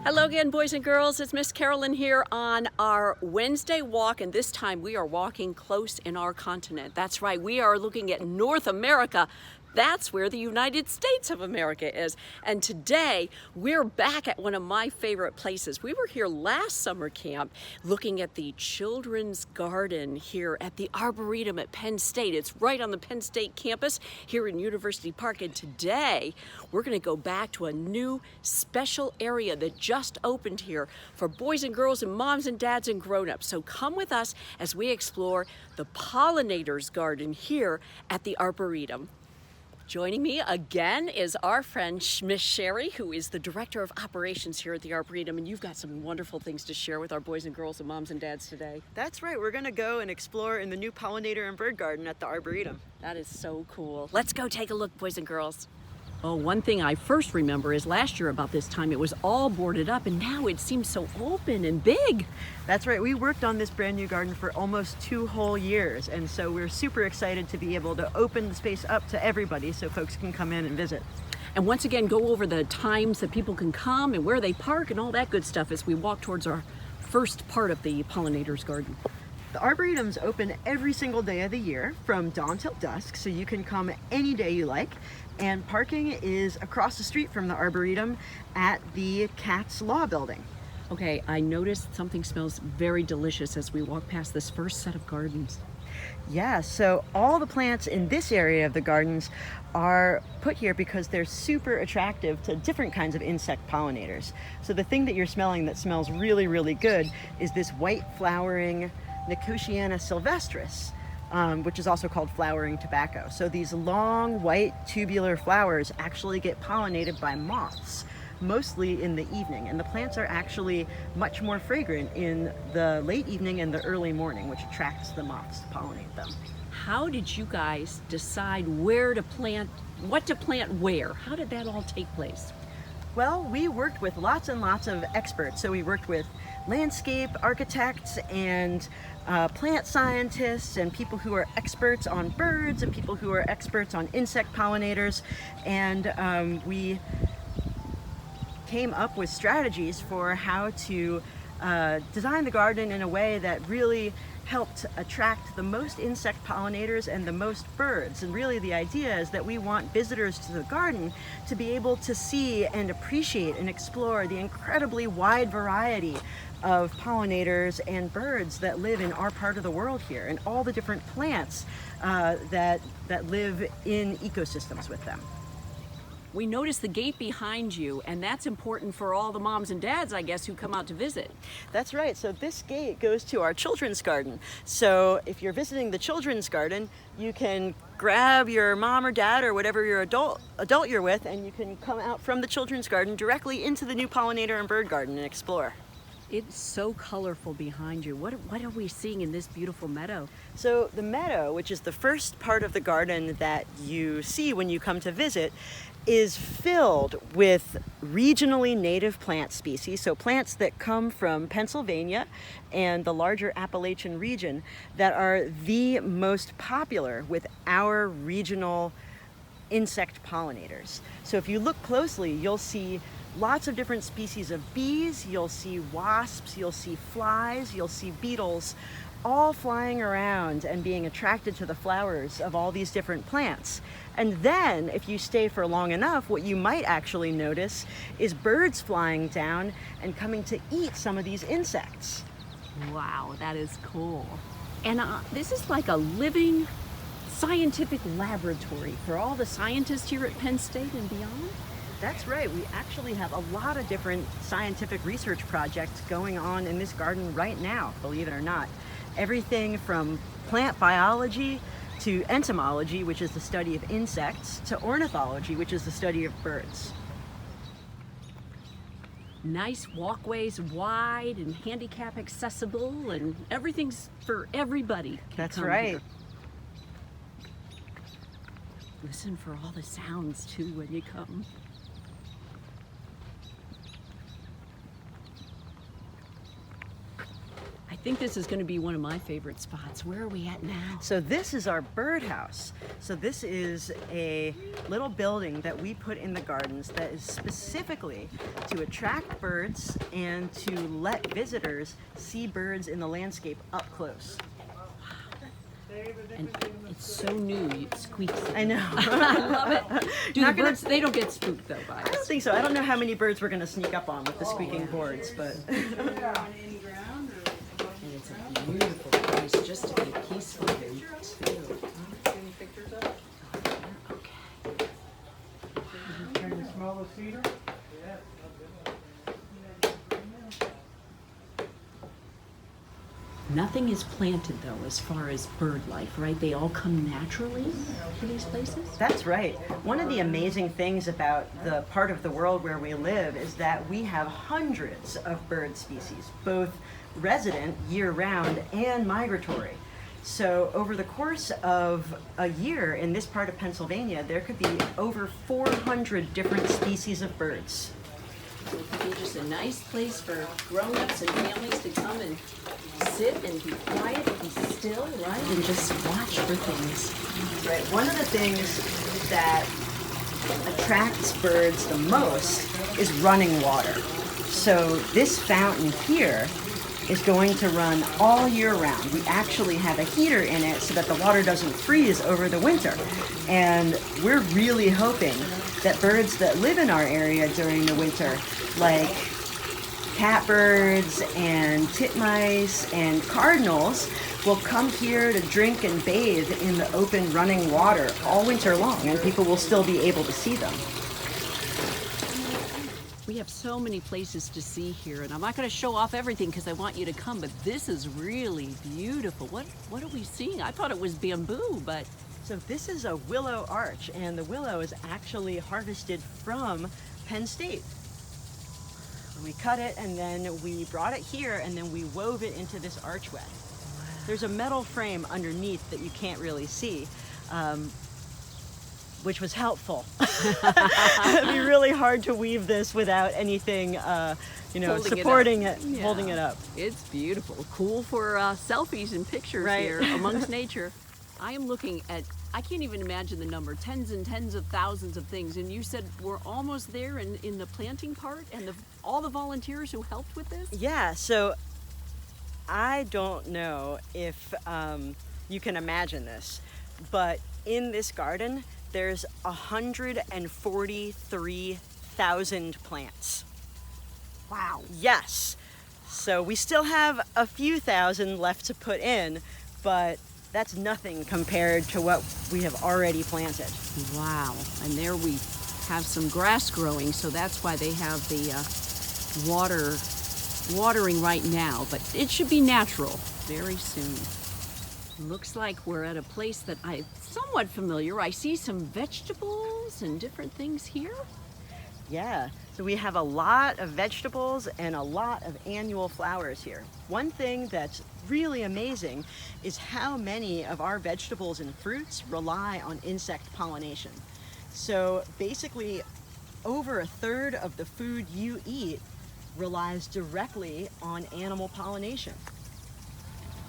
Hello again, boys and girls. It's Miss Carolyn here on our Wednesday walk, and this time we are walking close in our continent. That's right, we are looking at North America. That's where the United States of America is. And today we're back at one of my favorite places. We were here last summer camp looking at the children's garden here at the Arboretum at Penn State. It's right on the Penn State campus here in University Park. And today we're going to go back to a new special area that just opened here for boys and girls and moms and dads and grown-ups. So come with us as we explore the pollinators garden here at the Arboretum. Joining me again is our friend Miss Sherry, who is the Director of Operations here at the Arboretum, and you've got some wonderful things to share with our boys and girls and moms and dads today. That's right, we're gonna go and explore in the new pollinator and bird garden at the Arboretum. That is so cool. Let's go take a look, boys and girls. Oh, one thing I first remember is last year about this time it was all boarded up, and now it seems so open and big. That's right, we worked on this brand new garden for almost 2 whole years, and so we're super excited to be able to open the space up to everybody so folks can come in and visit. And once again, go over the times that people can come and where they park and all that good stuff as we walk towards our first part of the pollinators garden. The Arboretum's open every single day of the year from dawn till dusk, so you can come any day you like. And parking is across the street from the Arboretum at the Cat's Law Building. Okay, I noticed something smells very delicious as we walk past this first set of gardens. Yeah, so all the plants in this area of the gardens are put here because they're super attractive to different kinds of insect pollinators. So the thing that you're smelling that smells really, really good is this white flowering nicotiana sylvestris, which is also called flowering tobacco. So these long white tubular flowers actually get pollinated by moths, mostly in the evening, and the plants are actually much more fragrant in the late evening and the early morning, which attracts the moths to pollinate them. How did you guys decide where to plant, what to plant where? How did that all take place? Well, we worked with lots and lots of experts. So we worked with landscape architects and plant scientists and people who are experts on birds and people who are experts on insect pollinators. And we came up with strategies for how to design the garden in a way that really helped attract the most insect pollinators and the most birds. And really the idea is that we want visitors to the garden to be able to see and appreciate and explore the incredibly wide variety of pollinators and birds that live in our part of the world here, and all the different plants that live in ecosystems with them. We noticed the gate behind you, and that's important for all the moms and dads, I guess, who come out to visit. That's right. So this gate goes to our children's garden. So if you're visiting the children's garden, you can grab your mom or dad or whatever your adult you're with, and you can come out from the children's garden directly into the new pollinator and bird garden and explore. It's so colorful behind you. What are we seeing in this beautiful meadow? So the meadow, which is the first part of the garden that you see when you come to visit, is filled with regionally native plant species, so plants that come from Pennsylvania and the larger Appalachian region that are the most popular with our regional insect pollinators. So if you look closely, you'll see lots of different species of bees, you'll see wasps, you'll see flies, you'll see beetles, all flying around and being attracted to the flowers of all these different plants. And then, if you stay for long enough, what you might actually notice is birds flying down and coming to eat some of these insects. Wow, that is cool. And this is like a living scientific laboratory for all the scientists here at Penn State and beyond? That's right. We actually have a lot of different scientific research projects going on in this garden right now, believe it or not. Everything from plant biology to entomology, which is the study of insects, to ornithology, which is the study of birds. Nice walkways, wide and handicap accessible, and everything's for everybody. That's right. Here. Listen for all the sounds too when you come. think this is going to be one of my favorite spots. Where are we at now? So this is our birdhouse. So this is a little building that we put in the gardens that is specifically to attract birds and to let visitors see birds in the landscape up close. And it's so new, it squeaks. I know. I love it. Do the birds, they don't get spooked though by I don't us. think so. I don't know how many birds we're going to sneak up on with the squeaking boards, but And it's a beautiful place just to be peaceful in too. Okay. Can you smell the cedar? Nothing is planted though as far as bird life, right? They all come naturally to these places? that's right. One of the amazing things about the part of the world where we live is that we have hundreds of bird species, both resident year-round and migratory. So over the course of a year in this part of Pennsylvania, there could be over 400 different species of birds. So it could be just a nice place for grown-ups and families to come and sit and be quiet, be still, right? And just watch for things. Right. One of the things that attracts birds the most is running water. So this fountain here is going to run all year round. We actually have a heater in it so that the water doesn't freeze over the winter. And we're really hoping that birds that live in our area during the winter, like catbirds and titmice and cardinals, will come here to drink and bathe in the open running water all winter long, and people will still be able to see them. We have so many places to see here, and I'm not going to show off everything because I want you to come, but this is really beautiful. What are we seeing? I thought it was bamboo, but So this is a willow arch, and the willow is actually harvested from Penn State. We cut it, and then we brought it here, and then we wove it into this archway. There's a metal frame underneath that you can't really see, which was helpful. It'd be really hard to weave this without anything, supporting it, Yeah. holding it up. It's beautiful. Cool for selfies and pictures Right. here amongst nature. I am looking at, I can't even imagine the number, tens and tens of thousands of things. And you said we're almost there in the planting part and all the volunteers who helped with this? Yeah, so I don't know if you can imagine this, but in this garden, there's 143,000 plants. Wow. Yes. So we still have a few thousand left to put in, but that's nothing compared to what we have already planted. Wow. And there we have some grass growing, so that's why they have the watering right now, but it should be natural very soon. Looks like we're at a place that I'm somewhat familiar. I see some vegetables and different things here. Yeah, so we have a lot of vegetables and a lot of annual flowers here. One thing that's really amazing is how many of our vegetables and fruits rely on insect pollination. So basically, over a third of the food you eat relies directly on animal pollination.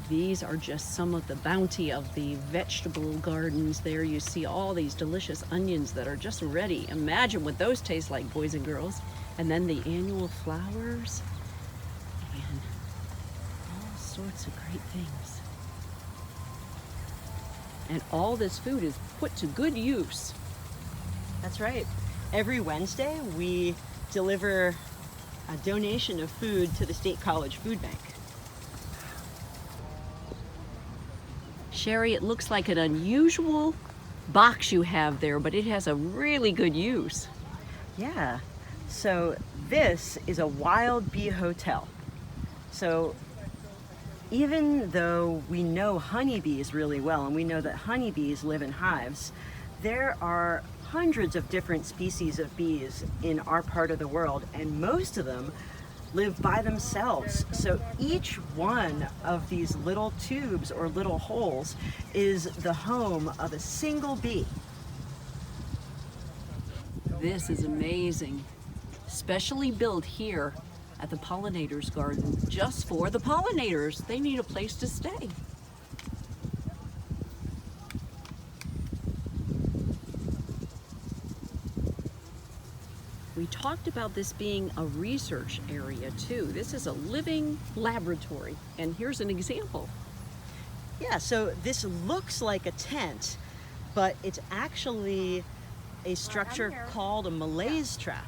These are just some of the bounty of the vegetable gardens. There you see all these delicious onions that are just ready. Imagine what those taste like, boys and girls. And then the annual flowers and all sorts of great things. And all this food is put to good use. That's right. Every Wednesday, we deliver a donation of food to the State College Food Bank. Sherry, it looks like an unusual box you have there, but it has a really good use. Yeah, so this is a wild bee hotel. So even though we know honeybees really well, and we know that honeybees live in hives, there are hundreds of different species of bees in our part of the world, and most of them live by themselves. So each one of these little tubes or little holes is the home of a single bee. This is amazing. Specially built here at the pollinators garden just for the pollinators. They need a place to stay. We talked about this being a research area too. This is a living laboratory, and here's an example. Yeah, so this looks like a tent, but it's actually a structure called a malaise trap,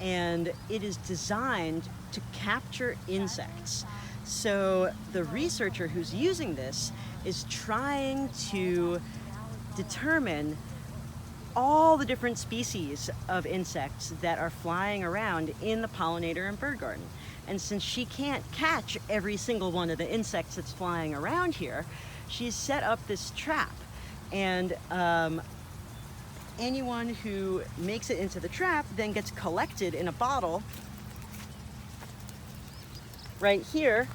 and it is designed to capture insects. So the researcher who's using this is trying to determine all the different species of insects that are flying around in the pollinator and bird garden. And since she can't catch every single one of the insects that's flying around here, she's set up this trap. And anyone who makes it into the trap then gets collected in a bottle right here.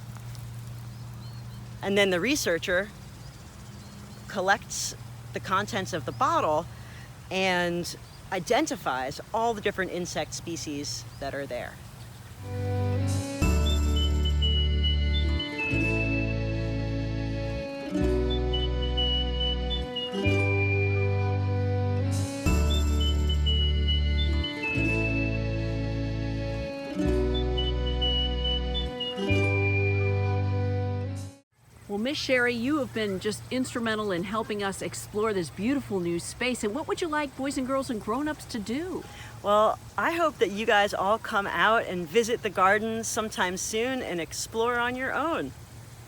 And then the researcher collects the contents of the bottle and identifies all the different insect species that are there. Well, Miss Sherry, you have been just instrumental in helping us explore this beautiful new space. And what would you like boys and girls and grown-ups to do? Well, I hope that you guys all come out and visit the gardens sometime soon and explore on your own.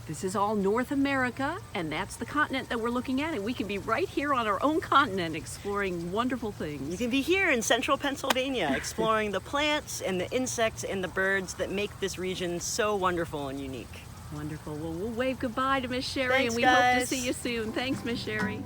This is all North America, and that's the continent that we're looking at, and we can be right here on our own continent exploring wonderful things. You can be here in central Pennsylvania exploring the plants and the insects and the birds that make this region so wonderful and unique. Wonderful. Well, we'll wave goodbye to Miss Sherry, Thanks, and we hope to guys. see you soon. Thanks, Miss Sherry.